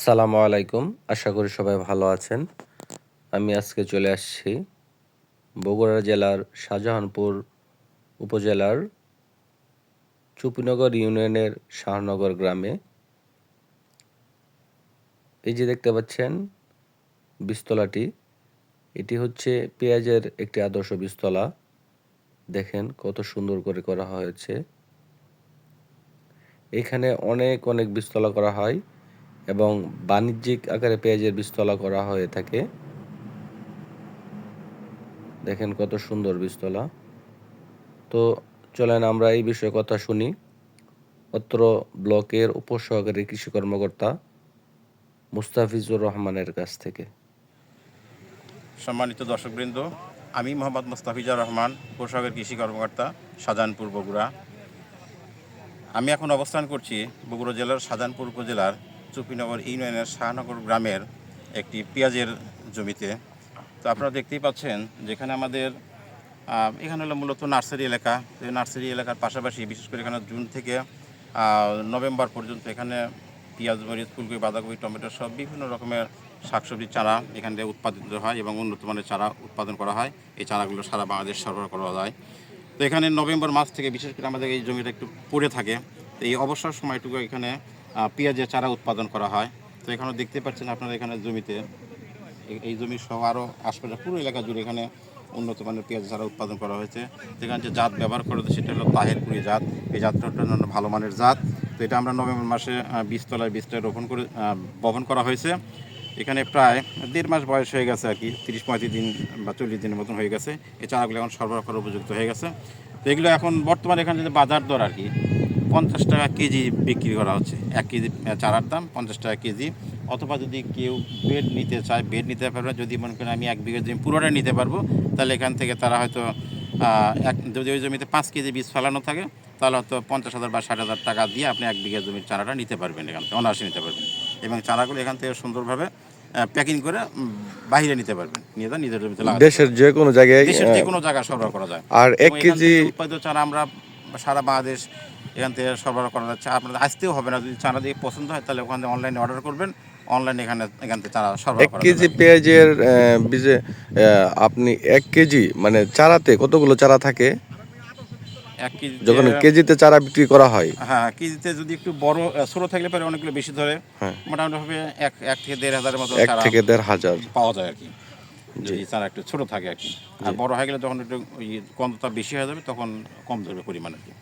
সালামু আলাইকুম। আশা করি সবাই ভালো আছেন। আমি আজকে চলে আসছি বগুড়া জেলার শাহজাহানপুর উপজেলার চুপিনগর ইউনিয়নের শাহনগর গ্রামে। এই যে দেখতে পাচ্ছেন বীজতলাটি, এটি হচ্ছে পেঁয়াজের একটি আদর্শ বীজতলা। দেখেন কত সুন্দর করে করা হয়েছে। এখানে অনেক অনেক বীজতলা করা হয় এবং বাণিজ্যিক আকারে পেঁয়াজের বীজতলা করা হয়ে থাকে। দেখেন কত সুন্দর বীজতলা। তো চলেন আমরা এই বিষয়ে কথা শুনি অত্র ব্লকের উপসহকারী কৃষি কর্মকর্তা মুস্তাফিজুর রহমানের কাছ থেকে। সম্মানিত দর্শকবৃন্দ, আমি মোহাম্মদ মুস্তাফিজুর রহমান, উপসহকারী কৃষি কর্মকর্তা, শাহজাহানপুর, বগুড়া। আমি এখন অবস্থান করছি বগুড়া জেলার শাহজাহানপুর উপজেলার চুপিনগর ইউনিয়নের শাহনগর গ্রামের একটি পেঁয়াজের জমিতে। তো আপনারা দেখতেই পাচ্ছেন যেখানে আমাদের এখানে হলো মূলত নার্সারি এলাকা। এই নার্সারি এলাকার পাশাপাশি বিশেষ করে এখানে জুন থেকে নভেম্বর পর্যন্ত এখানে পেঁয়াজ, মরিচ, ফুলকপি, বাঁধাকপি, টমেটো সব বিভিন্ন রকমের শাকসবজির চারা এখান থেকে উৎপাদিত হয় এবং উন্নত মানের চারা উৎপাদন করা হয়। এই চারাগুলো সারা বাংলাদেশ সরবরাহ করা যায়। তো এখানে নভেম্বর মাস থেকে বিশেষ করে আমাদের এই জমিটা একটু পড়ে থাকে। তো এই অবসর সময়টুকু এখানে পেঁয়াজের চারা উৎপাদন করা হয়। তো এখানে দেখতে পাচ্ছেন আপনারা এখানে জমিতে এই জমি সহ আরও আশপাশে পুরো এলাকা জুড়ে এখানে উন্নত মানের পেঁয়াজ চারা উৎপাদন করা হয়েছে। যেখানে যে জাত ব্যবহার করা হচ্ছে সেটা হলো তাহেরপুরি জাত। এই জাতটা ভালো মানের জাত। তো এটা আমরা নভেম্বর মাসে বীজটা বপন করা হয়েছে। এখানে প্রায় 1.5 মাস বয়স হয়ে গেছে আর কি, 30-35 দিন বা 40 দিনের মতন হয়ে গেছে। এই চারাগুলো এখন সরবরাহ করার উপযুক্ত হয়ে গেছে। তো এগুলো এখন বর্তমানে এখানে যে বাজার দর আর কি 50 টাকা কেজি বিক্রি করা হচ্ছে। 1 কেজি চারার দাম 50 টাকা কেজি। অথবা যদি কেউ বেড নিতে চায়, বেড নিতে পারবে। যদি মনে করেন আমি 1 বিঘা জমি পুরোটাই নিতে পারবো, তাহলে এখান থেকে তারা হয়তো যদি ওই জমিতে 5 কেজি বীজ ফেলানো থাকে, তাহলে হয়তো 50,000 বা 60,000 টাকা দিয়ে আপনি 1 বিঘা জমির চারাটা নিতে পারবেন, এখান থেকে অনায়াসে নিতে পারবেন। এবং চারাগুলো এখান থেকে সুন্দরভাবে প্যাকিং করে বাইরে নিতে পারবেন, নিয়ে যান নিজের জমিতে লাগাতে দেশের যে কোনো জায়গায় দেশের যে কোনো জায়গায় সরবরাহ করা যায়। আর এক এবং এখান কেজি থেকে উৎপাদিত চারা আমরা সারা বাংলাদেশ এখান থেকে সরবরাহ করা যাচ্ছে। আপনাদের আসতেও হবে না, যদি চারা দিয়ে পছন্দ হয় তাহলে ওখান থেকে অনলাইনে অর্ডার করবেন, অনলাইনে এখান থেকে চারা সরবরাহ এক করা কেজি যাবে। পেঁয়াজের বীজে আপনি 1 কেজি মানে চারাতে কতগুলো চারা থাকে 1 কেজিতে, যখন কেজিতে চারা বিক্রি করা হয়? হ্যাঁ, কেজিতে যদি একটু বড় ছোটো থাকলে পরে অনেকগুলো বেশি ধরে। হ্যাঁ, মোটামুটিভাবে এক থেকে 1,500 মতো 1 চারা থেকে 1,500। পাওয়া যায় আর কি, জি, যদি চারা একটু ছোটো থাকে আর কি। আর জি। বড় হয়ে গেলে যখন একটু কন্দটা বেশি হয়ে যাবে তখন কম ধরবে পরিমাণ আর কি।